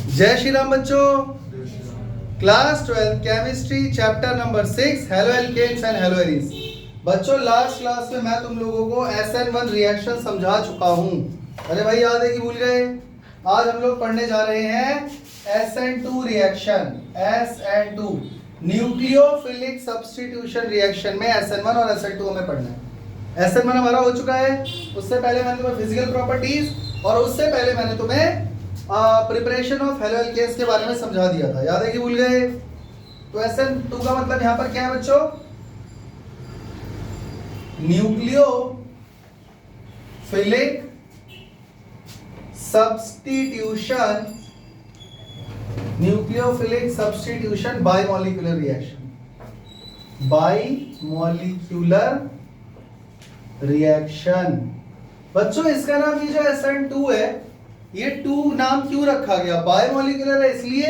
जय श्री राम बच्चों। Class 12 chemistry chapter number 6 haloalkanes and haloarenes. बच्चों लास्ट क्लास में मैं तुम लोगों को SN1 रिएक्शन समझा चुका हूं। अरे भाई याद है कि भूल गए? आज हम लोग पढ़ने जा रहे हैं SN2 reaction. SN2 nucleophilic substitution reaction में SN1 और SN2 हमें पढ़ना है। SN1 हमारा हो चुका है। उससे पहले मैंने तुम्हें फिजिकल प्रॉपर्टीज और उससे पहले मैंने तुम्हें प्रिपरेशन ऑफ हेलो एल्केन्स के बारे में समझा दिया था। याद है कि भूल गए? तो SN2 का मतलब यहां पर क्या है बच्चों? Nucleophilic substitution, nucleophilic substitution bye molecular reaction, bye molecular reaction. बच्चों इसका नाम ये जो SN2 है, ये 2 नाम क्यों रखा गया? बाय मॉलिक्यूलर है इसलिए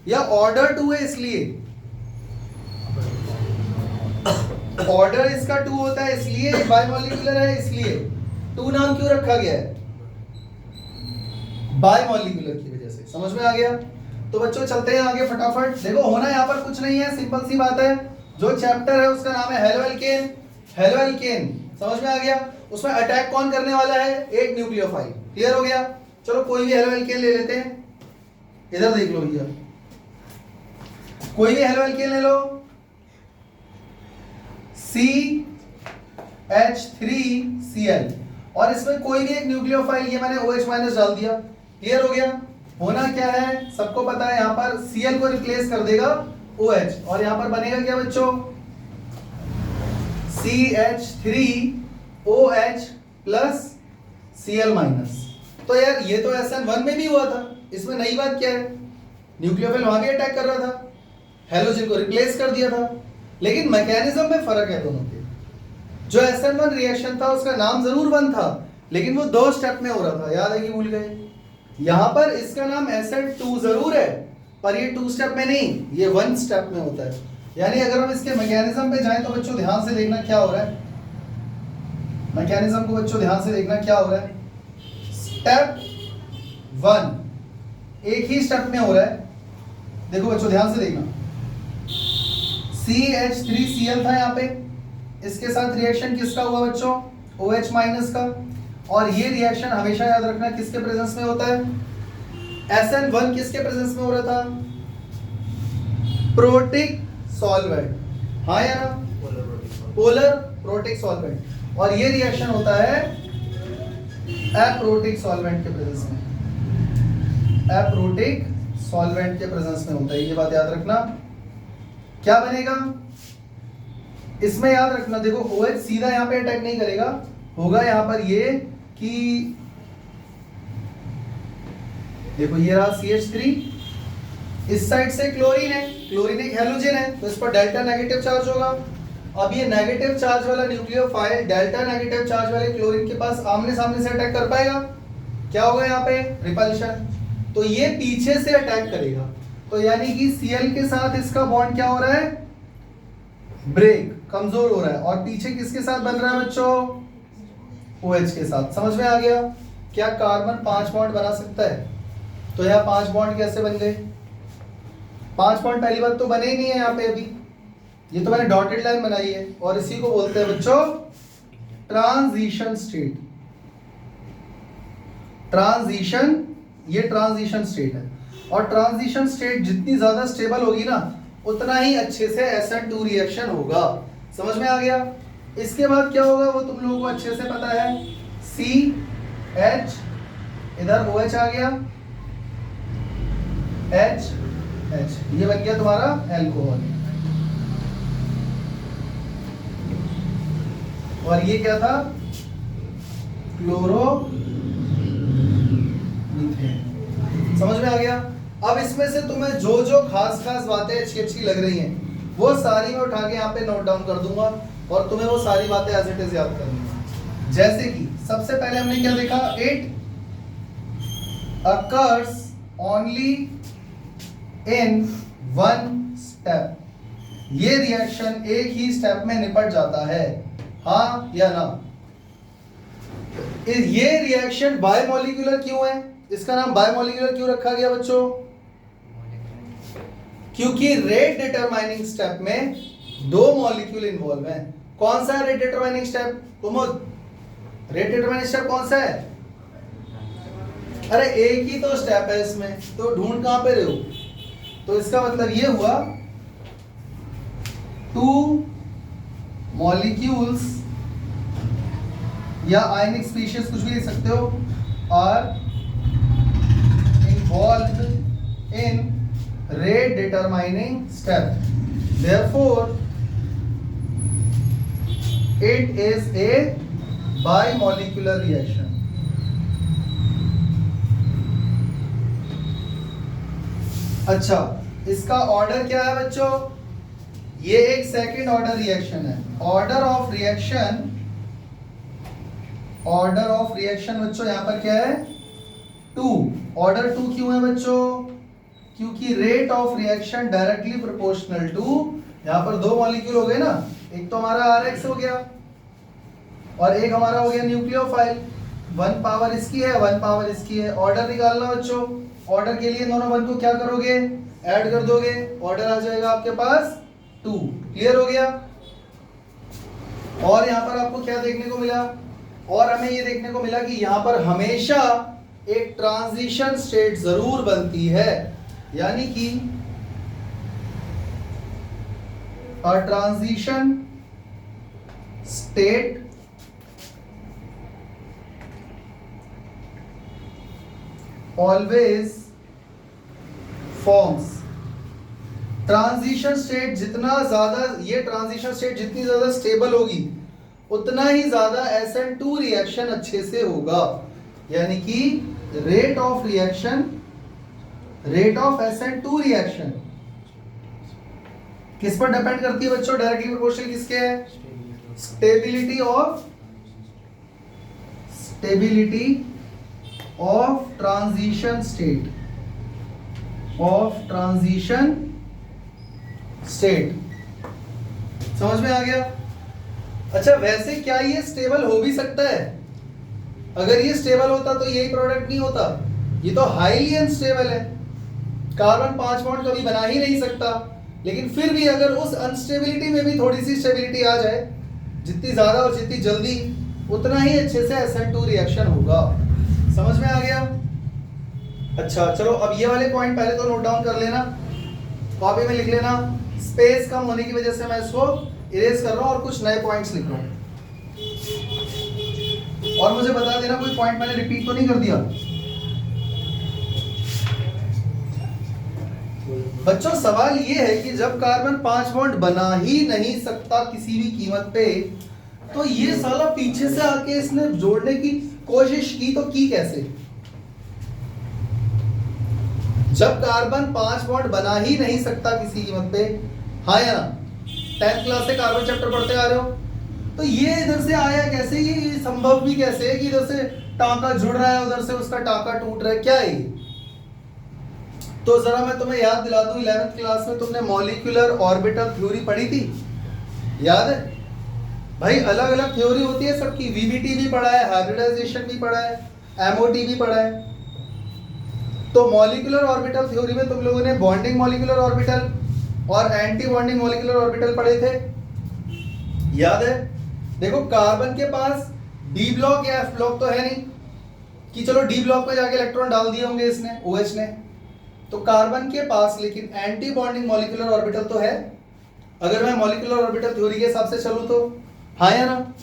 या ऑर्डर 2 है इसलिए? ऑर्डर इसका 2 होता है इसलिए, बाय मॉलिक्यूलर है इसलिए 2 नाम क्यों रखा गया है? बाय मॉलिक्यूलर की वजह से। समझ में आ गया? तो बच्चों चलते हैं आगे फटाफट। देखो होना यहाँ पर कुछ नहीं है, सिंपल सी बात है। जो चैप्टर है उसका नाम है हेलो एल्केन। हेलो एल्केन समझ में आ गया? उसमें अटैक कौन करने वाला है? एक न्यूक्लियोफाइल। क्लियर हो गया? चलो कोई भी हेलो एल्केन ले लेते हैं। इधर देख लो भैया, कोई भी हेलो एल्केन ले लो। CH3Cl और इसमें कोई भी एक न्यूक्लियोफाइल, ये मैंने OH माइनस डाल दिया। क्लियर हो गया? होना क्या है सबको पता है, यहां पर Cl को रिप्लेस कर देगा OH और यहां पर बनेगा क्या बच्चों? CH3OH plus Cl minus. तो यार ये तो SN1 में भी हुआ था, इसमें नई बात क्या है? न्यूक्लियोफिल वहां भी अटैक कर रहा था, हेलोजन को रिप्लेस कर दिया था, लेकिन मैकेनिज्म में फर्क है दोनों के। जो SN1 रिएक्शन था उसका नाम जरूर 1 था, लेकिन वो 2 स्टेप में हो रहा था। याद है कि भूल गए? यहां पर इसका नाम SN2 जरूर है, पर ये 2 स्टेप में नहीं, ये 1 स्टेप में होता है। यानी अगर हम इसके मैकेनिज्म पे जाएं तो बच्चों ध्यान से देखना क्या हो रहा है। मैकेनिज्म को बच्चों ध्यान से देखना क्या हो रहा है। स्टेप 1 एक ही स्टेप में हो रहा है। देखो बच्चों ध्यान से देखना, CH3Cl था यहाँ पे, इसके साथ रिएक्शन किसका हुआ बच्चों? OH माइनस का। और ये रिएक्शन हमेशा याद रखना किसके प्रेजेंस में होता है? SN1 किसके प्रेजेंस में हो रहा था? प्रोटिक सॉल्वेंट, हाँ या ना? Polar protic solvent. और ये रिएक्शन होता है एप्रोटिक सॉल्वेंट के प्रेजेंस में, एप्रोटिक सॉल्वेंट के प्रेजेंस में होता है। ये बात याद रखना। क्या बनेगा इसमें? याद रखना, देखो OH सीधा यहाँ पे अटैक नहीं करेगा, होगा यहाँ पर ये कि देखो ये रहा CH3, इस साइड से क्लोरीन है, क्लोरीन एक हैलोजन है, तो इस पर डेल्टा नेगेटिव चार्ज होगा। अब ये नेगेटिव चार्ज वाला न्यूक्लियोफाइल डेल्टा नेगेटिव चार्ज वाले क्लोरीन के पास आमने सामने से अटैक कर पाएगा? क्या होगा यहाँ पे? रिपल्शन। तो ये पीछे से अटैक करेगा, तो यानी कि Cl के साथ इसका बॉन्ड क्या हो रहा है? ब्रेक, कमजोर हो रहा है। और पीछे किसके साथ बन रहा है बच्चों? OH के साथ। समझ में आ गया? क्या कार्बन 5 बॉन्ड बना सकता है? तो यहाँ 5 बॉन्ड कैसे बन गए? 5 बॉन्ड पहली बात तो बने ही नहीं है यहाँ पे अभी, ये तो मैंने डॉटेड लाइन बनाई है, और इसी को बोलते हैं बच्चों ट्रांजिशन स्टेट। ट्रांजिशन, ये ट्रांजिशन स्टेट है, और ट्रांजिशन स्टेट जितनी ज्यादा स्टेबल होगी ना, उतना ही अच्छे से SN2 रिएक्शन होगा। समझ में आ गया? इसके बाद क्या होगा वो तुम लोगों को अच्छे से पता है। CH, इधर OH आ गया, H, ये बन गया तुम्हारा एल्कोहल। और ये क्या था? क्लोरोमीथेन। समझ में आ गया? अब इसमें से तुम्हें जो जो खास खास बातें अच्छी अच्छी लग रही हैं, वो सारी मैं उठा के यहाँ पे नोट डाउन कर दूंगा, और तुम्हें वो सारी बातें एज इट इज याद करनी है। जैसे कि सबसे पहले हमने क्या देखा? It occurs only in 1 step. ये रिएक्शन एक ही स्टेप में निपट जाता है, हाँ या ना? ये रिएक्शन बायमॉलिक्यूलर क्यों है? इसका नाम बायमॉलिक्यूलर क्यों रखा गया बच्चों? क्योंकि रेट डिटरमाइनिंग स्टेप में दो मॉलिक्यूल इन्वॉल्व हैं। कौन सा है रेट डिटरमाइनिंग स्टेप? कुमुद, रेट डिटरमाइनिंग स्टेप कौन सा है? अरे एक ही तो स्टेप है इसमें, तो ढूंढ कहां पे रहे हो? तो इसका मतलब ये हुआ टू मॉलिक्यूल्स या आयनिक स्पीशीज कुछ भी लिख सकते हो are involve in rate determining step, therefore it is a bimolecular reaction। अच्छा, इसका ऑर्डर क्या है बच्चों? ये एक सेकंड ऑर्डर रिएक्शन है। ऑर्डर ऑफ रिएक्शन बच्चों यहां पर क्या है? 2। ऑर्डर 2 क्यों है बच्चों? क्योंकि rate of reaction directly proportional to, यहां पर दो मॉलिक्यूल हो गए ना, एक तो हमारा RX हो गया और एक हमारा हो गया न्यूक्लियोफाइल। 1 पावर इसकी है, 1 पावर इसकी है। ऑर्डर निकालना बच्चों, ऑर्डर के लिए दोनों 1 को क्या करोगे? ऐड कर दोगे, ऑर्डर आ जाएगा आपके पास 2। क्लियर हो गया? और यहां पर आपको क्या देखने को मिला? और हमें ये देखने को मिला कि यहां पर हमेशा एक ट्रांजिशन स्टेट जरूर बनती है, यानी कि a transition state always forms. Transition state जितना ज्यादा, ये ट्रांजिशन स्टेट जितनी ज्यादा स्टेबल होगी उतना ही ज्यादा SN2 रिएक्शन अच्छे से होगा, यानी कि रेट ऑफ SN2 रिएक्शन किस पर डिपेंड करती है बच्चों? डायरेक्टली प्रोपोर्शनल किसके है? Stability of transition state. समझ में आ गया? अच्छा, वैसे क्या ये स्टेबल हो भी सकता है? अगर ये स्टेबल होता तो यही प्रोडक्ट नहीं होता। ये तो हाईली अनस्टेबल है, कार्बन 5 बॉन्ड कभी बना ही नहीं सकता। लेकिन फिर भी अगर उस अनस्टेबिलिटी में भी थोड़ी सी स्टेबिलिटी आ जाए, जितनी ज्यादा और जितनी जल्दी, उतना ही अच्छे से SN2 रिएक्शन होगा। समझ में आ गया? अच्छा चलो, अब ये वाले पॉइंट पहले तो नोट डाउन कर लेना, कॉपी में लिख लेना। स्पेस कम होने की वजह से मैं इसको इरेज कर रहा हूं और कुछ नए पॉइंट्स लिख रहा हूं। और मुझे बता देना कोई पॉइंट मैंने रिपीट तो नहीं कर दिया। बच्चों सवाल ये है कि जब कार्बन 5 बॉन्ड बना ही नहीं सकता किसी भी कीमत पे, तो ये साला पीछे से आके इसने जोड़ने की कोशिश की, तो की कैसे? जब कार्बन 5 बॉन्ड बना ही नहीं सकता किसी कीमत पे, हाँ या ना? 10th क्लास से कार्बन चैप्टर पढ़ते आ रहे हो, तो ये इधर से आया कैसे? ये संभव भी कैसे है कि इधर से टांका जुड़ रहा है, उधर से उसका टांका टूट रहा है? क्या है ये? तो जरा मैं तुम्हें याद दिला दूं, 11th क्लास में तुमने मॉलिक्यूलर ऑर्बिटल थ्योरी पढ़ी थी, याद है? भाई अलग अलग थ्योरी होती है सबकी, VBT भी पढ़ा है, हाइब्रिडाइजेशन भी पढ़ा है, MOT भी पढ़ा है। तो मॉलिक्यूलर ऑर्बिटल थ्योरी में तुम लोगों ने बॉन्डिंग मॉलिक्यूलर ऑर्बिटल और एंटी बॉन्डिंग मॉलिक्यूलर ऑर्बिटल पढ़े थे, याद है? देखो कार्बन के पास D ब्लॉक या F ब्लॉक तो है नहीं कि चलो D ब्लॉक पे जाके इलेक्ट्रॉन डाल दिए होंगे इसने, OH ने। तो कार्बन के पास लेकिन एंटी बॉन्डिंग मॉलिक्यूलर ऑर्बिटल तो है, अगर मैं मॉलिक्यूलर ऑर्बिटल थ्योरी के हिसाब से चलूं तो, हाँ या ना?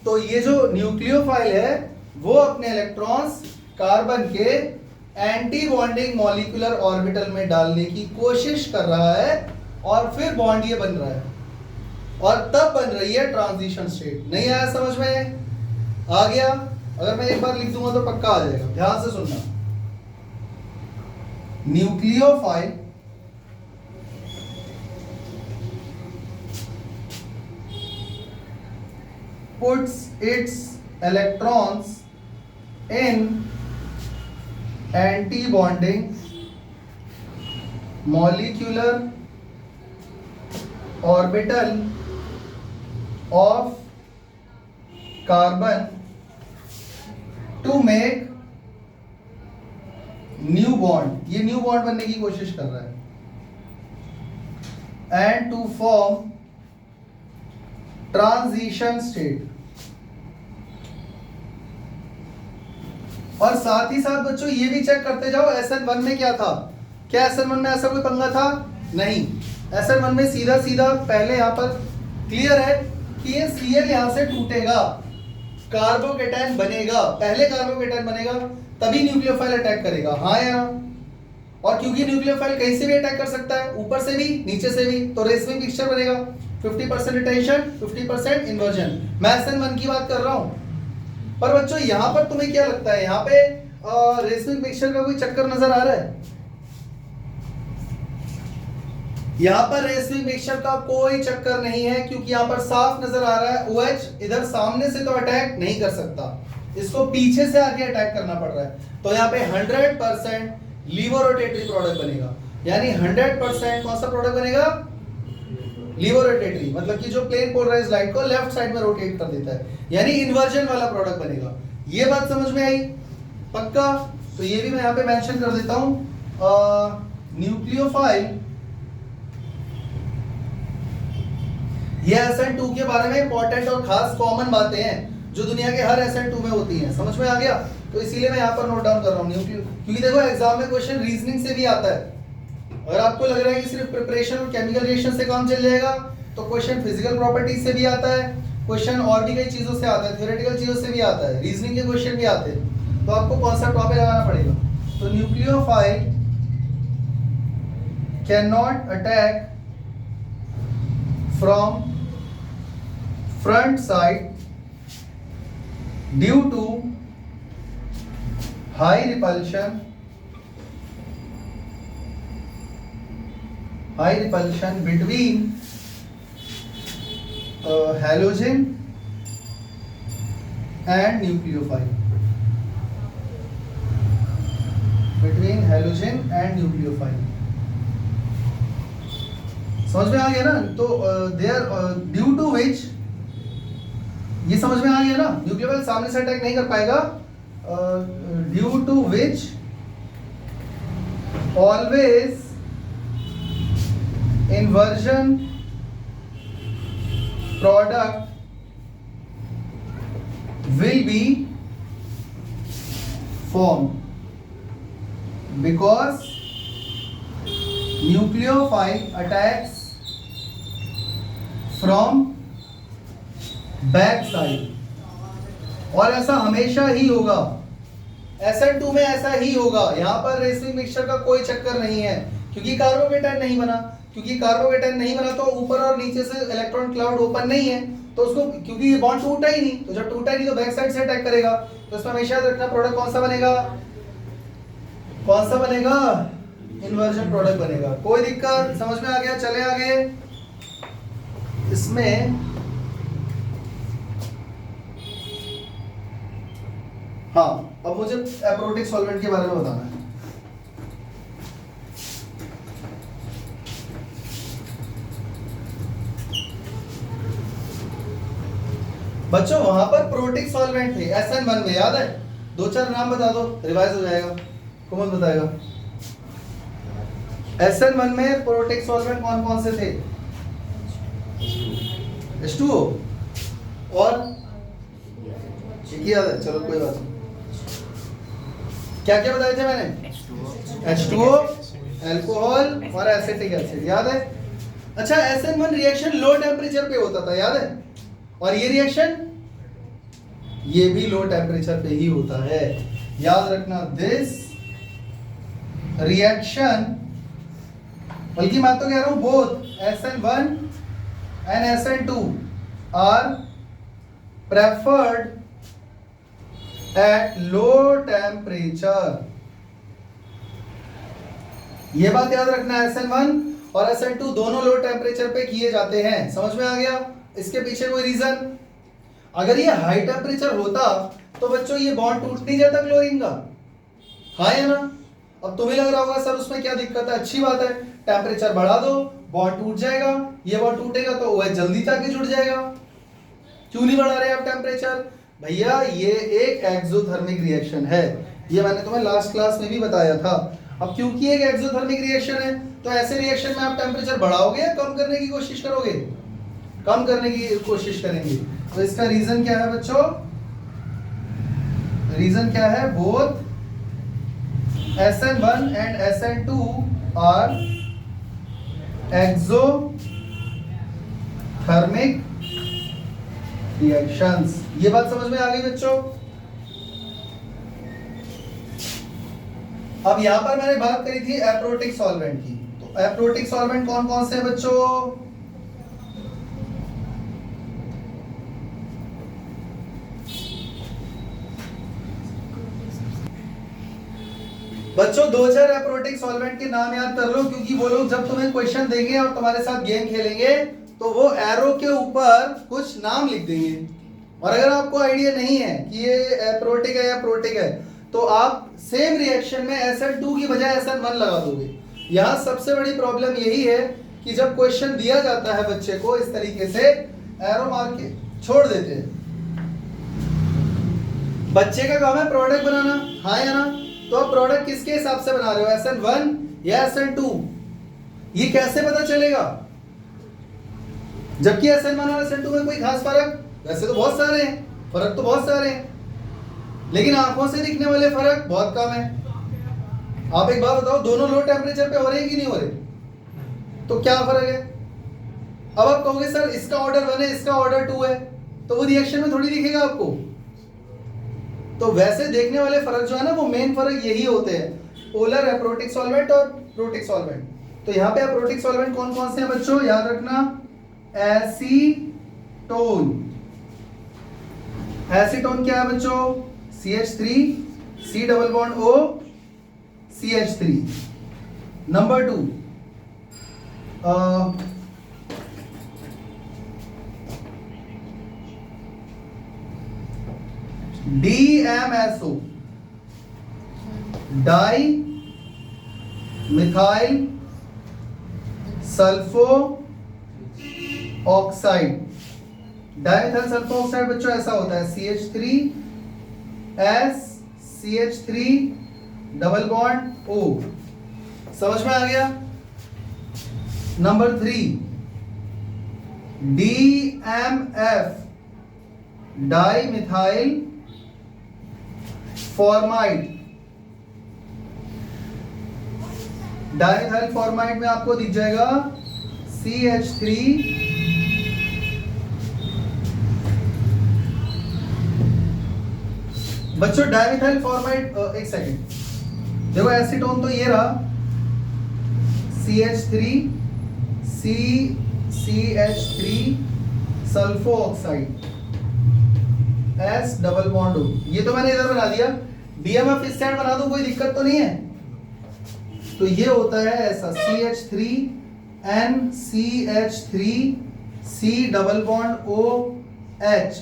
तो ये जो न्यूक्लियोफाइल है वो अपने इलेक्ट्रॉन्स कार्बन के एंटी बॉन्डिंग मॉलिक्यूलर ऑर्बिटल में डालने की कोशिश कर रहा है और फिर बॉन्ड ये बन रहा है और तब बन रही है ट्रांजिशन स्टेट। नहीं आया समझ में? आ गया? अगर मैं एक बार लिख दूंगा तो पक्का आ जाएगा, ध्यान से सुनना। Nucleophile puts its electrons in anti-bonding molecular orbital of carbon to make new bond. ये न्यू बॉन्ड बनने की कोशिश कर रहा है। and to form transition state। और साथ ही साथ बच्चों ये भी चेक करते जाओ SN1 में क्या था। क्या SN1 में ऐसा कोई पंगा था? नहीं। SN1 में सीधा सीधा पहले यहां पर क्लियर है कि ये Cl यहां से टूटेगा, कार्बोकेटायन बनेगा, पहले कार्बोकेटायन बनेगा तभी न्यूक्लियोफाइल अटैक करेगा। हाँ या ना? और क्योंकि न्यूक्लियोफाइल कहीं से भी अटैक कर सकता है, ऊपर से भी नीचे से भी, तो रेसमिंग मिक्सचर बनेगा। 50% रिटेंशन, 50% इन्वर्जन। मैं SN1 की बात कर रहा हूं। पर बच्चों यहां पर तुम्हें क्या लगता है, यहां पे रेसमिंग मिक्सचर का कोई चक्कर नजर आ रहा है? यहां पर रेसमिंग मिक्सचर का कोई चक्कर नहीं है, क्योंकि यहां पर साफ नजर आ रहा है OH इधर सामने से तो अटैक नहीं कर सकता, इसको पीछे से आके अटैक करना पड़ रहा है। तो यहां पे 100% लीवर रोटेटरी प्रोडक्ट बनेगा। यानी 100% कौन सा प्रोडक्ट बनेगा? लीवर रोटेटरी, मतलब कि जो प्लेन पोलराइज्ड लाइट को लेफ्ट साइड में रोटेट कर देता है, यानी इन्वर्जन वाला प्रोडक्ट बनेगा। ये बात समझ में आई? पक्का? तो ये भी मैं यहां पे मेंशन कर देता हूं। न्यूक्लियोफाइल, ये SN2 के बारे में इंपॉर्टेंट और खास कॉमन बातें हैं जो दुनिया के हर SN2 में होती हैं। समझ में आ गया? तो इसीलिए मैं यहाँ पर नोट डाउन कर रहा हूँ, क्योंकि देखो एग्जाम में क्वेश्चन रीजनिंग से भी आता है। अगर आपको लग रहा है कि सिर्फ प्रिपरेशन और केमिकल रिएक्शन से काम चल जाएगा, तो क्वेश्चन फिजिकल प्रॉपर्टीज से भी आता है, क्वेश्चन और भी कई चीजों से आता है, थ्योरेटिकल चीजों से भी आता है, रीजनिंग के क्वेश्चन भी आते हैं। तो आपको कॉन्सेप्ट वहां पे लगाना पड़ेगा। तो nucleophile can not attack from front side due to high repulsion between halogen and nucleophile, समझ में आ गया ना? तो ड्यू टू विच, ये समझ में आ गया ना? न्यूक्लियोफाइल सामने से अटैक नहीं कर पाएगा, due to which always inversion product will be formed because nucleophile attacks from back side। और ऐसा हमेशा ही होगा, SN2 में ऐसा ही होगा। यहां पर रेसमिंग मिक्सचर का कोई चक्कर नहीं है, क्योंकि कार्बोकेटायन नहीं बना। क्योंकि कार्बोकेटायन नहीं बना तो ऊपर और नीचे से इलेक्ट्रॉन क्लाउड ओपन नहीं है, तो उसको, क्योंकि ये बॉन्ड टूटा ही नहीं, तो जब टूटा ही नहीं तो बैक साइड से अटैक करेगा। तो इसमें हमेशा याद रखना, प्रोडक्ट कौन सा बनेगा? इन्वर्जन प्रोडक्ट बनेगा। कोई दिक्कत? समझ में आ गया? चले आगे। इसमें हाँ, अब मुझे एप्रोटिक सॉल्वेंट के बारे में बताना है। बच्चों वहां पर प्रोटिक सॉल्वेंट थे SN1 में, याद है? दो चार नाम बता दो, रिवाइज हो जाएगा। कौन बताएगा? SN1 में प्रोटिक सॉल्वेंट कौन कौन से थे? H2O और याद है? चलो कोई बात नहीं। क्या क्या बताए थे मैंने? H2O, अल्कोहल और एसिटिक एसिड, याद है? अच्छा, SN1 रिएक्शन लो टेम्परेचर पे होता था, याद है? और ये रिएक्शन, ये भी लो टेम्परेचर पे ही होता है, याद रखना। दिस रिएक्शन, बल्कि मैं तो कह रहा हूं both SN1 and SN2 are preferred at low temperature। ये बात याद रखना, SN1 और SN2 दोनों लो टेम्परेचर पे किए जाते हैं। समझ में आ गया? इसके पीछे कोई रीजन? अगर ये हाई टेम्परेचर होता तो बच्चों ये बॉन्ड टूट नहीं जाता क्लोरीन का, हाँ या ना? अब तुम्हें लग रहा होगा सर उसमें क्या दिक्कत है? अच्छी बात है, टेम्परेचर बढ़ा दो, बॉन्ड टूट जाएगा। ये बॉन्ड टूटेगा तो OH जल्दी जाके जुड़ जाएगा। क्यों नहीं बढ़ा रहे आप टेम्परेचर? भैया ये एक एक्सोथर्मिक रिएक्शन है, ये मैंने तुम्हें लास्ट क्लास में भी बताया था। अब क्योंकि एक एक्सोथर्मिक रिएक्शन है तो ऐसे रिएक्शन में आप टेम्परेचर बढ़ाओगे या कम करने की कोशिश करोगे? कम करने की कोशिश करेंगे। तो इसका रीजन क्या है बच्चों? रीजन क्या है? Both SN1 and SN2 are exothermic reactions. ये बात समझ में आ गई बच्चों? अब यहां पर मैंने बात करी थी एप्रोटिक सॉल्वेंट की। तो एप्रोटिक सॉल्वेंट कौन कौन से हैं बच्चों? बच्चों 2000 एप्रोटिक सॉल्वेंट के नाम याद कर लो, क्योंकि वो लोग जब तुम्हें क्वेश्चन देंगे और तुम्हारे साथ गेम खेलेंगे तो वो एरो के ऊपर कुछ नाम लिख देंगे। और अगर आपको आइडिया नहीं है कि ये एप्रोटिक है या प्रोटिक है तो आप सेम रिएक्शन में SN2 की बजाय SN1 लगा दोगे। यहाँ सबसे बड़ी प्रॉब्लम यही है कि जब क्वेश्चन दिया जाता है बच्चे को इस तरीके से एरो मार के छोड़ देते हैं। बच्चे का काम है प्रोडक्ट बनाना, हाँ या ना? तो आप प्रोडक्ट किसके हिसाब से बना रहे हो, SN1 या SN2? ये कैसे पता चलेगा? जबकि SN1 और SN2 में कोई खास फर्क, वैसे तो बहुत सारे हैं, फर्क तो बहुत सारे हैं, लेकिन आंखों से दिखने वाले फर्क बहुत कम है। आप एक बात बताओ, दोनों लो टेम्परेचर पे हो रहे हैं कि नहीं हो रहे? तो क्या फर्क है? अब आप कहोगे सर इसका ऑर्डर 1 है, इसका ऑर्डर 2 है, तो वो रिएक्शन में थोड़ी दिखेगा आपको। तो वैसे देखने वाले फर्क जो है ना, वो मेन फर्क यही होते हैं, पोलर एप्रोटिक सॉल्वेंट और प्रोटिक सॉल्वेंट। तो यहाँ पे एप्रोटिक सॉल्वेंट कौन कौन से हैं बच्चों? याद रखना, एसीटोन। एसीटोन क्या है बच्चों? CH3 C double bond O CH3। Number 2 DMSO, di methyl sulpho oxide. Dimethyl sulpho oxide बच्चों ऐसा होता है, CH3S CH3 double bond O। समझ में आ गया? Number 3 DMF, dimethyl formamide. Dimethyl formamide में आपको दिख जाएगा CH3 बच्चों। डाइमिथाइल फॉर्माइड, एक सेकेंड देखो, एसीटोन तो ये रहा, CH3 CH3 sulfoxide S double bond O। ये तो मैंने इधर बना दिया, DMF इस साइड बना दूं, कोई दिक्कत तो नहीं है? तो ये होता है ऐसा, CH3N CH3 C double bond OH।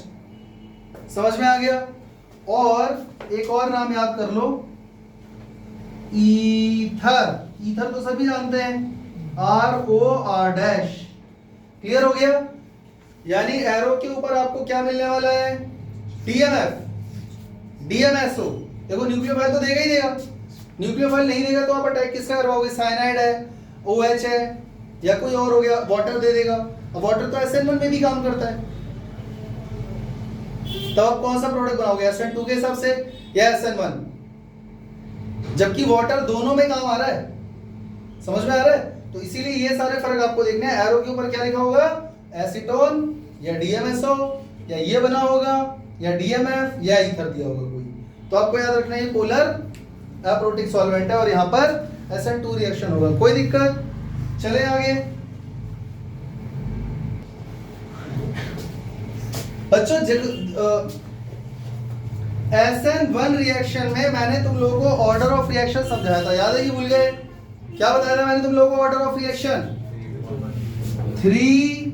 समझ में आ गया? और एक और नाम याद कर लो, ईथर। ईथर तो सभी जानते हैं, ROR'। क्लियर हो गया? यानी एरो के ऊपर आपको क्या मिलने वाला है? DMF DMSO। देखो न्यूक्लियोफाइल तो देगा ही देगा, न्यूक्लियोफाइल नहीं देगा तो आप अटैक किसका करवाओगे? साइनाइड है, OH है, या कोई और हो गया, वाटर दे देगा। अब वाटर तो SN1 में भी काम करता है, तो आप कौन सा प्रोडक्ट बनाओगे, SN2 के हिसाब से या SN1? जबकि वाटर दोनों में काम आ रहा है। समझ में आ रहा है? तो इसीलिए ये सारे फर्क आपको देखने हैं। एरो के ऊपर क्या लिखा होगा? एसीटोन या DMSO, या ये बना होगा, या DMF, या ईथर दिया होगा कोई। तो आपको याद रखना है ये पोलर एप्रोटिक सॉल्वेंट है और यहाँ पर SN2 रिएक्शन होगा। कोई दिक्कत? चले आगे बच्चों। SN1 रिएक्शन में मैंने तुम लोगों को ऑर्डर ऑफ रिएक्शन समझाया था, याद है कि भूल गए? क्या बताया था मैंने तुम लोगों को? Order of reaction 3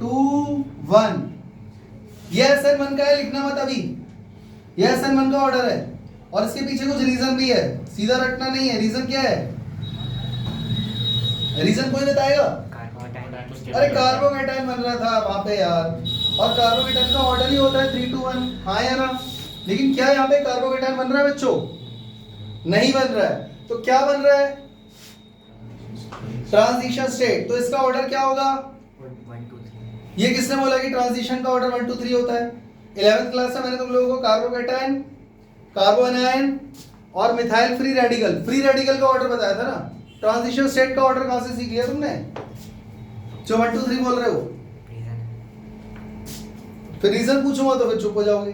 2 1। ये SN1 का है, लिखना मत अभी, ये SN1 का ऑर्डर है और इसके पीछे कुछ रीजन भी है, सीधा रटना नहीं है। रीजन क्या है? रीजन कोई बताएगा? अरे कार्बोकेटाइन बन रहा था वहां पे यार, और कार्बोकेटाइन का ऑर्डर ही होता है 3 2 1, हाँ या ना? लेकिन क्या यहाँ पे कार्बोकेटाइन बन रहा है बच्चों? नहीं बन रहा है। तो क्या बन रहा है? Transition state. तो इसका ऑर्डर क्या होगा? 1 2 3। ये किसने बोला कि ट्रांजिशन का ऑर्डर 1 2 3 होता है? 11th क्लास में मैंने तुम लोगों को कार्बोकेटायन, कार्बोएनायन और मिथाइल फ्री रेडिकल का ऑर्डर बताया था ना। ट्रांजिशन स्टेट का ऑर्डर कहां से सीख लिया तुमने, जो 1 2 3 बोल रहे हो? फिर रीजन पूछूंगा तो फिर चुप हो जाओगे।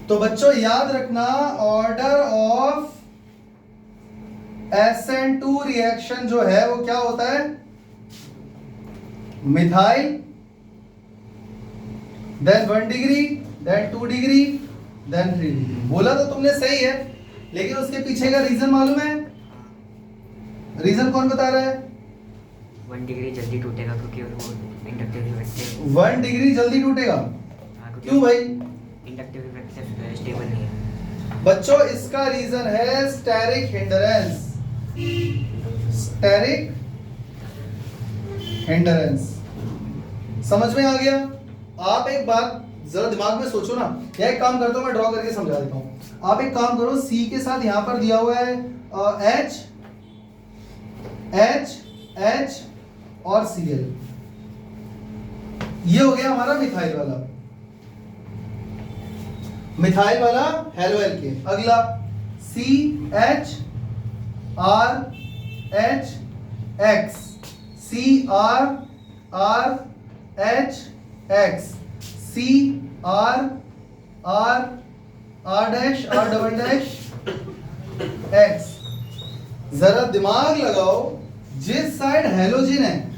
तो बच्चों याद रखना, ऑर्डर ऑफ SN2 रिएक्शन जो है वो क्या होता है? Methyl, then 1 degree, then 2 degree, then 3 degree. बोला तो तुमने सही है, लेकिन उसके पीछे का रीजन मालूम है? रीजन कौन बता रहा है? 1 डिग्री जल्दी टूटेगा क्योंकि वो इंडक्टिव इफेक्ट से। 1 डिग्री जल्दी टूटेगा? क्यों भाई? इंडक्टिव इफेक्ट से स्टेबल नहीं है बच्चों। इसका रीजन है स्टेरिक हिंडरेंस। स्टेरिक हिंडरेंस समझ में आ गया? आप एक बात जरा दिमाग में सोचो ना, या एक काम करता हूं मैं ड्रॉ करके समझा देता हूं। आप एक काम करो, सी के साथ यहां पर दिया हुआ है H H H और Cl। ये हो गया हमारा मिथाइल वाला हेलो एल्केन। अगला CH R H X, CR R H X, CR R R dash R double dash X। जरा दिमाग लगाओ, जिस साइड हेलोजन है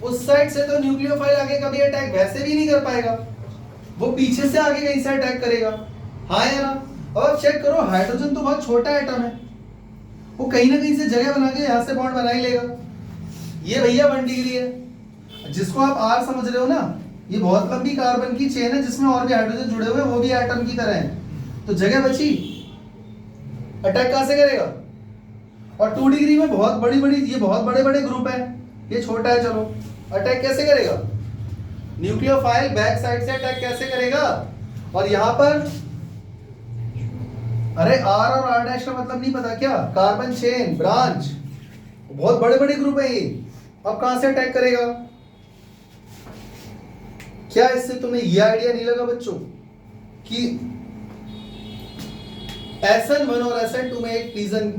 उस साइड से तो न्यूक्लियोफाइल आगे कभी अटैक वैसे भी नहीं कर पाएगा, वो पीछे से आगे कहीं से अटैक करेगा। हाँ या ना? और चेक करो, हाइड्रोजन तो बहुत छोटा एटम है, वो कहीं ना कहीं से जगह बना के यहां से बॉन्ड बना ही लेगा। ये भैया 1 डिग्री है, जिसको आप R समझ रहे हो ना, ये बहुत लंबी कार्बन की चेन है जिसमें और भी हाइड्रोजन जुड़े हुए हैं, वो भी एटम की तरह है। तो जगह बची, अटैक कहां से करेगा? और 2 डिग्री में बहुत बड़ी ये बहुत बड़े ग्रुप है, ये छोटा है, चलो अटैक कैसे करेगा? न्यूक्लियोफाइल बैक साइड से अटैक कैसे करेगा? और यहां पर अरे R और R डैश का मतलब नहीं पता क्या? कार्बन चेन ब्रांच, बहुत बड़े ग्रुप है ये। अब कहां से अटैक करेगा? क्या इससे तुम्हें ये आइडिया नहीं लगा बच्चों कि SN1 और SN2 में एक रीजन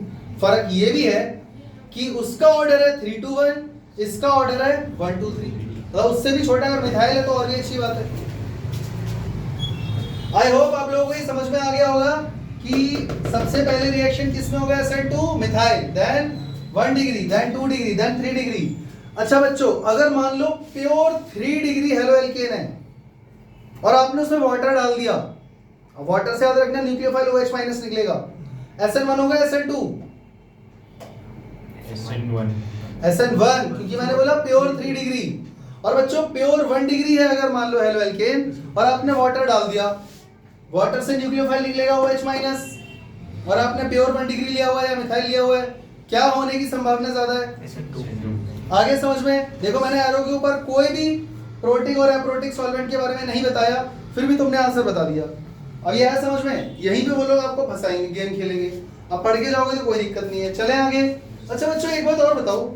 फर्क ये भी है कि उसका ऑर्डर है 3 to 1, इसका ऑर्डर है 1 to 3, तो उससे भी छोटा है। और मिथाइल है तो और भी अच्छी बात है। आई होप आप लोगों को ये समझ में आ गया होगा कि सबसे पहले रिएक्शन किसमें होगा? SN2 methyl, then 1 degree, then 2 degree, then 3 degree. अच्छा बच्चों, अगर मान लो प्योर 3 डिग्री हेलो एल्केन है और आपने उसमें वाटर डाल दिया, वाटर से याद रखना न्यूक्लियोफाइल OH माइनस निकलेगा। SN1 होगा SN2? SN1, क्योंकि मैंने बोला प्योर 3 डिग्री। और बच्चों प्योर 1 डिग्री है अगर मान लो हेलो एल्केन और आपने वाटर डाल दिया, वाटर से न्यूक्लियोफाइल निकलेगा OH माइनस, और आपने प्योर 1 डिग्री लिया हुआ है या मिथाइल लिया हुआ है, क्या होने की संभावना ज्यादा है? SN2। आगे समझ में? देखो मैंने एरो के ऊपर कोई भी प्रोटिक और एप्रोटिक सॉल्वेंट के बारे में नहीं बताया, फिर भी तुमने आंसर बता दिया। अब ये है समझ में? यहीं पे वो लोग आपको फंसाएंगे, गेम खेलेंगे। अब पढ़ के जाओगे तो कोई दिक्कत नहीं है। चले आगे। अच्छा बच्चों एक बात और बताओ,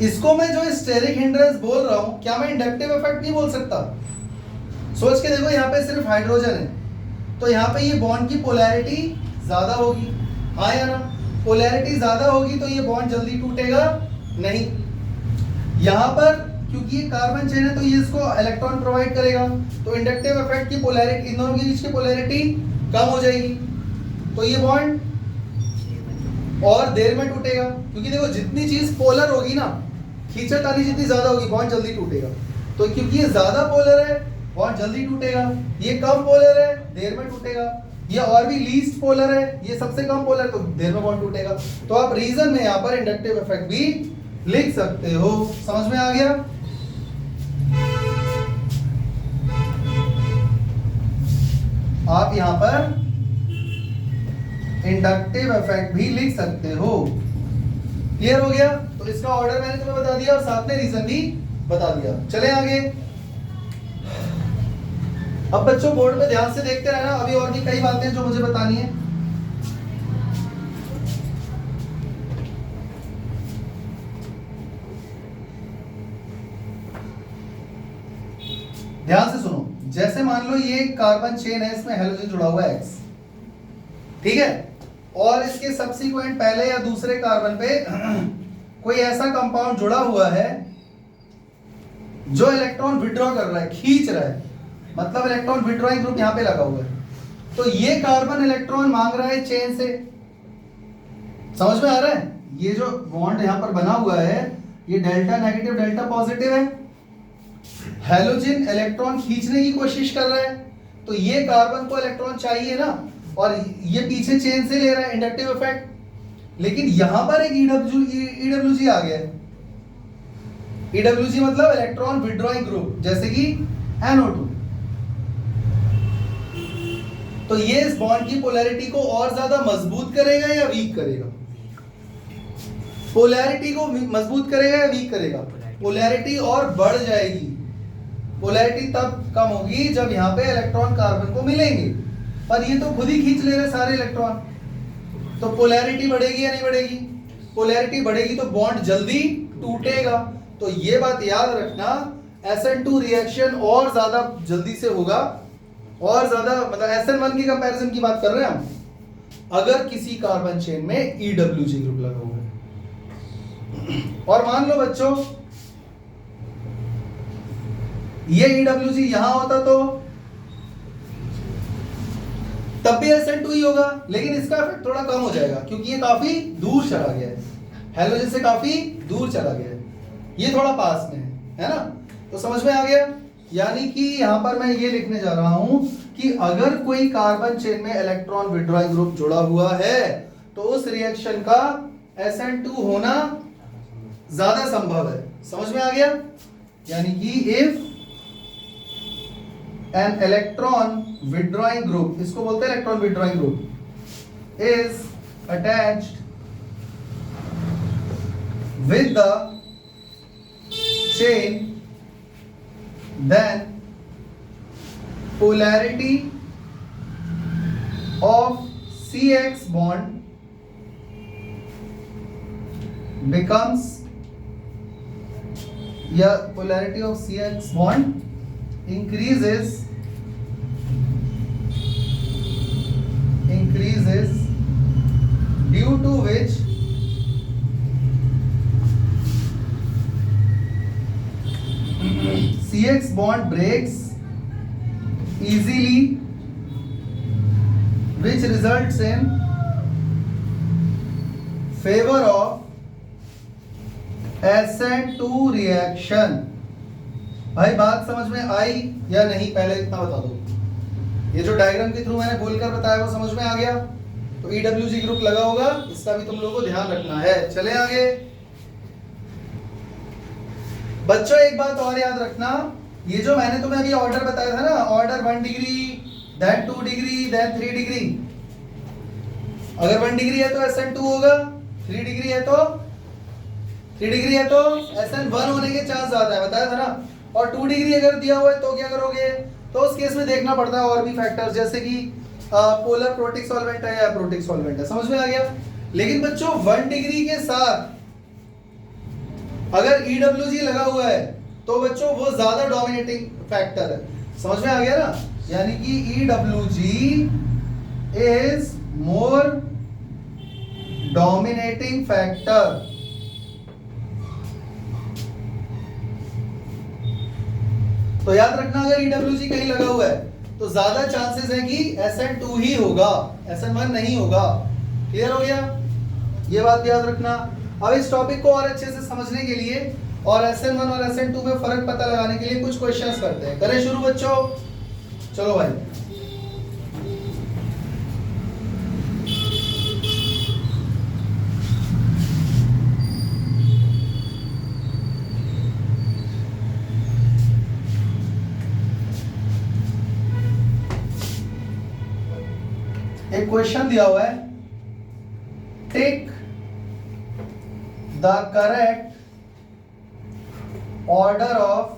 इसको मैं जो स्टेरिक हिंड्रेंस बोल रहा हूं, क्या मैं इंडक्टिव इफेक्ट नहीं बोल सकता? सोच के देखो, यहाँ पे सिर्फ हाइड्रोजन है, तो यहाँ पे ये बॉन्ड की पोलैरिटी ज्यादा होगी, हाँ या ना? पोलैरिटी ज्यादा होगी तो ये बॉन्ड जल्दी टूटेगा नहीं। यहाँ पर क्योंकि ये कार्बन चेन है तो ये इसको इलेक्ट्रॉन प्रोवाइड करेगा, तो इंडक्टिव इफेक्ट की पोलैरिटी, इन दोनों के बीच की पोलैरिटी कम हो जाएगी, तो ये बॉन्ड और देर में टूटेगा। क्योंकि देखो जितनी चीज पोलर होगी ना, खींचातानी जितनी ज्यादा होगी, बॉन्ड जल्दी टूटेगा। तो क्योंकि ये ज्यादा पोलर है, बॉन्ड जल्दी टूटेगा। ये कम पोलर है, देर में टूटेगा। ये और भी लीस्ट पोलर है, ये सबसे कम पोलर, तो देर में बॉन्ड टूटेगा। तो आप रीजन में यहाँ पर इंडक्टिव इफेक्ट भी लिख सकते हो। समझ में आ गया? आप यहां पर इंडक्टिव इफेक्ट भी लिख सकते हो। क्लियर हो गया? तो इसका ऑर्डर मैंने तुम्हें बता दिया और साथ में रीजन भी बता दिया। चले आगे। अब बच्चों बोर्ड पे ध्यान से देखते रहना, अभी और भी कई बातें जो मुझे बतानी है। ध्यान से सुनो, जैसे मान लो ये कार्बन चेन है, इसमें हेलोजन जुड़ा हुआ है X, ठीक है, और इसके सब्सीक्वेंट पहले या दूसरे कार्बन पे कोई ऐसा कंपाउंड जुड़ा हुआ है जो इलेक्ट्रॉन विड्रॉ कर रहा है, खींच रहा है, मतलब इलेक्ट्रॉन विड्रॉइंग ग्रुप यहां पे लगा हुआ है, तो ये कार्बन इलेक्ट्रॉन मांग रहा है चेन से। समझ में आ रहा है? ये जो बॉन्ड यहां पर बना हुआ है, ये डेल्टा नेगेटिव डेल्टा पॉजिटिव है, हेलोजन इलेक्ट्रॉन खींचने की कोशिश कर रहा है, तो ये कार्बन को इलेक्ट्रॉन चाहिए ना, और ये पीछे चेन से ले रहा है, इंडक्टिव इफेक्ट। लेकिन यहां पर एक ईडब्ल्यूजी आ गया है। ईडब्ल्यूजी मतलब इलेक्ट्रॉन विड्रॉइंग ग्रुप, जैसे कि NO2। तो ये इस बॉन्ड की पोलैरिटी को और ज्यादा मजबूत करेगा या वीक करेगा? पोलैरिटी को मजबूत करेगा या वीक करेगा? पोलैरिटी और बढ़ जाएगी। पोलैरिटी तब कम होगी जब यहाँ पे इलेक्ट्रॉन कार्बन को मिलेंगे, पर ये तो खुद ही खींच ले रहे सारे इलेक्ट्रॉन, तो पोलैरिटी बढ़ेगी या नहीं बढ़ेगी? पोलैरिटी बढ़ेगी तो बॉन्ड जल्दी टूटेगा। तो ये बात याद रखना, SN2 रिएक्शन और ज्यादा जल्दी से होगा, और ज्यादा मतलब SN1 की कंपैरिजन की बात कर रहे हैं हम, अगर किसी कार्बन चेन में EWG ग्रुप लगा हुआ है। और मान लो बच्चों ये EWG यहां होता तो तब भी SN2 ही होगा, लेकिन इसका इफेक्ट थोड़ा कम हो जाएगा क्योंकि ये काफी दूर चला गया है, हेलोजन से काफी दूर चला गया है, ये थोड़ा पास में है ना। तो समझ में आ गया? यानी कि यहां पर मैं ये लिखने जा रहा हूं कि अगर कोई कार्बन चेन में इलेक्ट्रॉन विड्रॉइंग ग्रुप जुड़ा हुआ है तो उस रिएक्शन का SN2 होना ज्यादा संभव है। समझ में आ गया? यानी कि if an electron withdrawing group, इसको बोलते हैं electron withdrawing group, is attached with the chain, then polarity of CX bond becomes, या polarity of CX bond increases due to which CX bond breaks easily, which results in favor of SN2 reaction। भाई बात समझ में आई या नहीं, पहले इतना बता दो। ये जो डायग्राम के थ्रू मैंने बोलकर बताया वो समझ में आ गया? तो EWG ग्रुप लगा होगा, इसका भी तुम लोगों को ध्यान रखना है। चले आगे बच्चों, एक बात और याद रखना, ये जो मैंने तुम्हें अभी ऑर्डर बताया था ना, order 1 degree, then 2 degree, then 3 degree. अगर 1 डिग्री है तो SN2 होगा, 3 डिग्री है तो SN1 होने के चांस ज्यादा है, बताया था ना। और 2 डिग्री अगर दिया हुआ है तो क्या करोगे? तो उस केस में देखना पड़ता है और भी फैक्टर्स, जैसे कि पोलर प्रोटिक सॉल्वेंट है या प्रोटिक सॉल्वेंट है। समझ में आ गया? लेकिन बच्चों 1 डिग्री के साथ अगर EWG लगा हुआ है तो बच्चों वो ज्यादा डोमिनेटिंग फैक्टर है। समझ में आ गया ना? यानी कि EWG is more dominating factor. तो याद रखना, अगर EWG कहीं लगा हुआ है तो ज्यादा चांसेस है कि SN2 ही होगा, SN1 नहीं होगा। क्लियर हो गया? ये बात याद रखना। अब इस टॉपिक को और अच्छे से समझने के लिए और SN1 और SN2 में फर्क पता लगाने के लिए कुछ क्वेश्चंस करते हैं। करें शुरू बच्चों? चलो भाई। एक क्वेश्चन दिया हुआ है, take the correct order of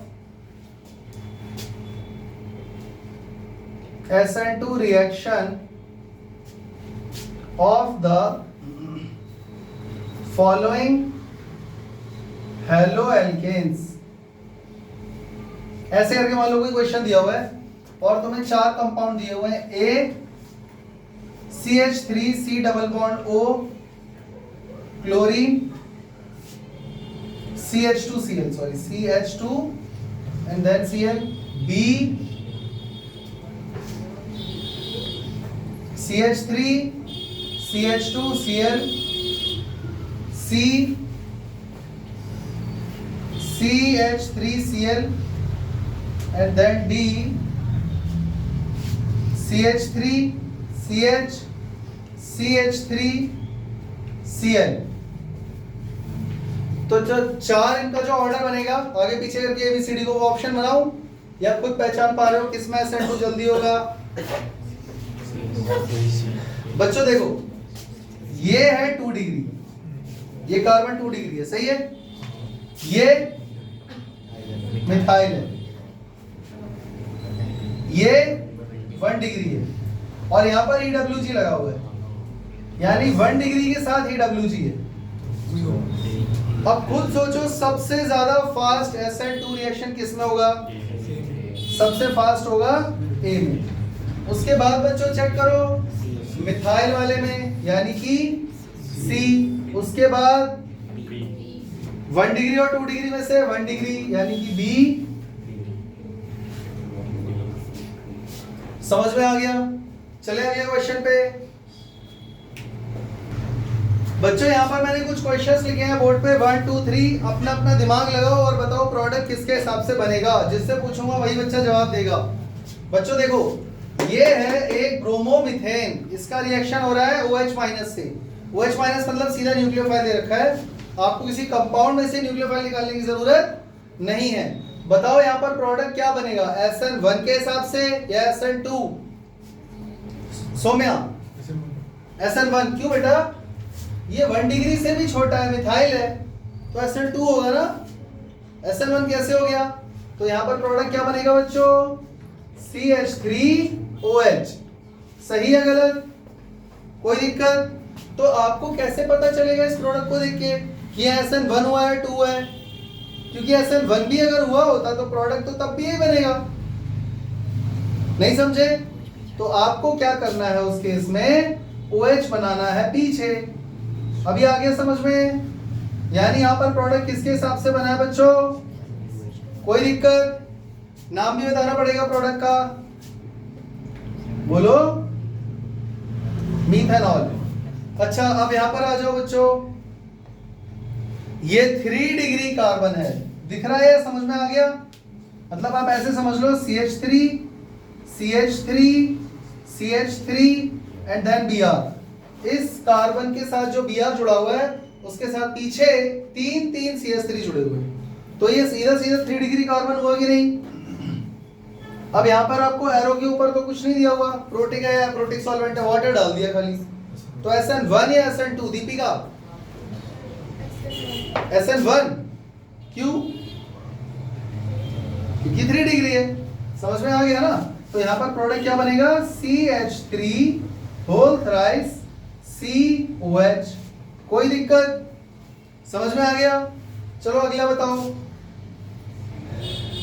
SN2 reaction of the following haloalkanes ऐसे करके मान लो कोई क्वेश्चन दिया हुआ है और तुम्हें 4 कंपाउंड दिए हुए हैं, A CH3 C double bond O chlorine CH2Cl, sorry CH2 and then Cl, B CH3 CH2 Cl, C CH3Cl and then D CH3 CH CH3Cl। तो जो 4 इनका जो ऑर्डर बनेगा आगे पीछे करके ABCD को वो ऑप्शन बनाऊं या खुद पहचान पा रहे हो किसमें SN2 जल्दी होगा? बच्चों देखो ये है 2 डिग्री, ये कार्बन 2 डिग्री है, सही है, ये मिथाइल है, ये 1 डिग्री है और यहां पर EWG लगा हुआ है, यानी 1 डिग्री के साथ EWG है। अब खुद सोचो सबसे ज्यादा फास्ट SN2 रिएक्शन किसमें होगा? सबसे फास्ट होगा A में। उसके बाद बच्चों चेक करो मिथाइल वाले में, यानी कि C। उसके बाद 1 डिग्री और 2 डिग्री में से 1 डिग्री यानी कि B। समझ में आ गया? चले अगले क्वेश्चन पे। बच्चों यहाँ पर मैंने कुछ क्वेश्चंस लिखे हैं बोर्ड पे 1 2 3, अपना अपना दिमाग लगाओ और बताओ प्रोडक्ट किसके हिसाब से बनेगा। जिससे पूछूंगा वही बच्चा जवाब देगा। बच्चों देखो ये है एक ब्रोमोमीथेन, इसका रिएक्शन हो रहा है OH- से। OH- मतलब सीधा न्यूक्लियोफाइल दे रखा है, आपको किसी कंपाउंड में से न्यूक्लियोफाइल निकालने की जरूरत नहीं है। बताओ यहाँ पर प्रोडक्ट क्या बनेगा, SN1 के हिसाब से या SN2? सौम्या SN1 क्यों बेटा? ये 1 डिग्री से भी छोटा है, मिथाइल है, तो SN2 होगा ना। SN1 कैसे हो गया? तो यहाँ पर प्रोडक्ट क्या बनेगा बच्चों? CH3OH। सही है गलत? कोई दिक्कत? तो आपको कैसे पता चलेगा इस प्रोडक्ट को देख के कि SN1 हुआ है 2 है? क्योंकि SN1 भी अगर हुआ होता तो प्रोडक्ट तो तब भी यही बनेगा। नहीं समझे? तो आपको क्या करना है उस केस में? OH बनाना है पीछे। अभी आ गया समझ में? यानी यहाँ पर प्रोडक्ट किसके हिसाब से बना है बच्चों? कोई दिक्कत? नाम भी बताना पड़ेगा प्रोडक्ट का, बोलो। मीथेनॉल। अच्छा अब यहाँ पर आ जाओ बच्चों, ये 3 डिग्री कार्बन है, दिख रहा है? समझ में आ गया? मतलब आप ऐसे समझ लो CH3 CH3 CH3 and then Br। इस कार्बन के साथ जो Br जुड़ा हुआ है उसके साथ पीछे 3 CH3 जुड़े हुए हैं, तो ये सीधा 3 डिग्री कार्बन हुआ कि नहीं? अब यहाँ पर आपको एरो के ऊपर तो कुछ नहीं दिया हुआ, प्रोटिक है या प्रोटिक सॉल्वेंट है, वाटर डाल दिया खाली। तो SN1 या SN2? दीपिका SN1 क्यों? क्योंकि 3 डिग्री है। समझ में आ गया ना? तो यहाँ पर प्रोडक्ट क्या बनेगा? CH3 whole thrice COH। कोई दिक्कत? समझ में आ गया? चलो अगला बताओ।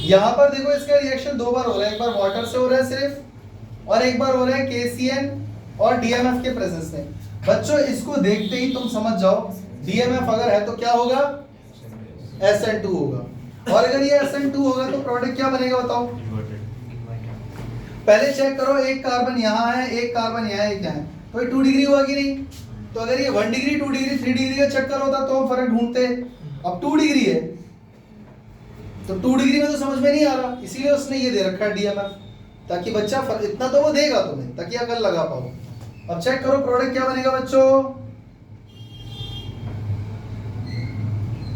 यहां पर देखो इसका रिएक्शन 2 बार हो रहा है, एक बार वाटर से हो रहा है सिर्फ और एक बार हो रहा है KCN और DMF के प्रेजेंस में। बच्चों इसको देखते ही तुम समझ जाओ DMF अगर है तो क्या होगा? SN2 होगा। और अगर ये SN2 होगा तो प्रोडक्ट क्या बनेगा बताओ? पहले चेक करो, एक कार्बन यहाँ है, एक कार्बन यहाँ है, क्या है, तो ये 2 डिग्री हुआ कि नहीं? तो अगर ये 1 डिग्री 2 डिग्री 3 डिग्री का चक्कर होता तो हम फर्क ढूंढते। अब 2 डिग्री है तो 2 डिग्री में तो समझ में नहीं आ रहा, इसीलिए उसने ये दे रखा है DMF, ताकि बच्चा इतना तो वो देगा तुम्हें ताकि अकल लगा पाओ। अब चेक करो प्रोडक्ट क्या बनेगा बच्चों।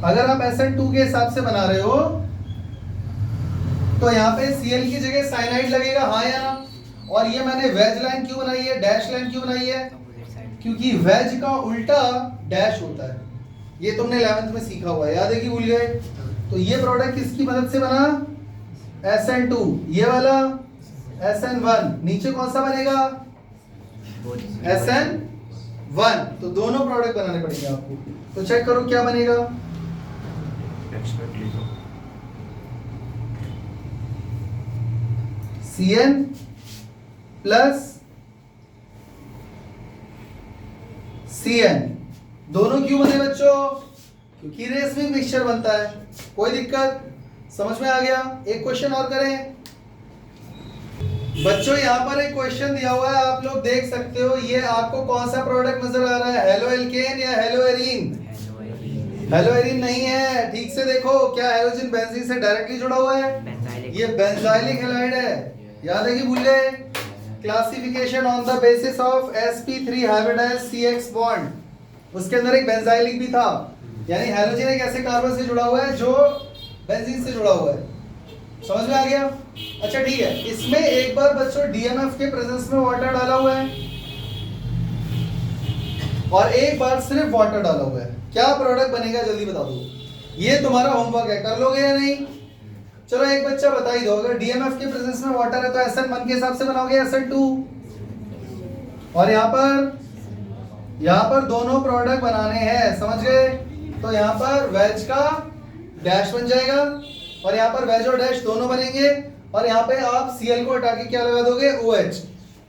अगर आप SN2 के हिसाब से बना रहे हो तो यहाँ पे Cl की जगह साइनाइड लगेगा, हाँ या ना? और ये मैंने वेज लाइन क्यों बनाई है, डैश लाइन क्यों बनाई है? क्योंकि वेज का उल्टा डैश होता है, ये तुमने 11th में सीखा हुआ है, याद है कि भूल गए? तो ये प्रोडक्ट किसकी मदद से बना? SN2। ये वाला SN1। नीचे कौन सा बनेगा? SN1। तो दोनों प्रोडक्ट बनाने पड़ेंगे आपको। तो चेक करो क्या बनेगा। Cn प्लस Cn, दोनों क्यों बने बच्चों? क्योंकि रेसमिक मिक्सचर बनता है। कोई दिक्कत? समझ में आ गया? एक क्वेश्चन और करें बच्चों। यहाँ पर एक क्वेश्चन दिया हुआ है, आप लोग देख सकते हो। ये आपको कौन सा प्रोडक्ट नजर आ रहा है, हेलो एल्केन या हेलो एरीन? हेलो एरीन नहीं है, ठीक से देखो। क्या हेलोजन बेंजीन से डायरेक्टली जुड़ा हुआ है? ये बेंजाइलिक हैलाइड है। याद है कि भूल गए? Classification on the basis of sp3 hybridised CX bond, उसके अंदर एक बेंजाइलिक भी था। यानी हेलोजन एक ऐसे कार्बन से जुड़ा हुआ है जो बेंजीन से जुड़ा हुआ है। समझ में आ गया? अच्छा ठीक है, इसमें एक बार बच्चों DMF के प्रेजेंस में वाटर डाला हुआ है और एक बार सिर्फ वाटर डाला हुआ है। क्या प्रोडक्ट बनेगा जल्दी बता दो। ये तुम्हारा होमवर्क है, कर लोगे या नहीं? चलो एक बच्चा बता ही दो। अगर DMF के प्रेजेंस में वाटर है तो SN1 के हिसाब से बनाओगे SN2, और यहाँ पर दोनों प्रोडक्ट बनाने हैं। समझ गए? तो यहाँ पर वेज का डैश बन जाएगा और यहाँ पर वेज और डैश दोनों बनेंगे, और यहाँ पे आप Cl को हटा के क्या लगा दोगे, OH।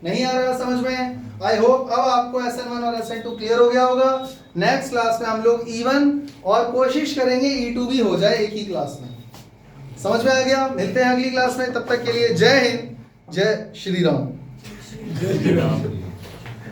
नहीं आ रहा समझ में? आई होप अब आपको SN1 और SN2 क्लियर हो गया होगा। नेक्स्ट क्लास में हम लोग E1 और कोशिश करेंगे E2 भी हो जाए एक ही क्लास में। समझ में आ गया? मिलते हैं अगली क्लास में, तब तक के लिए जय हिंद, जय श्री राम।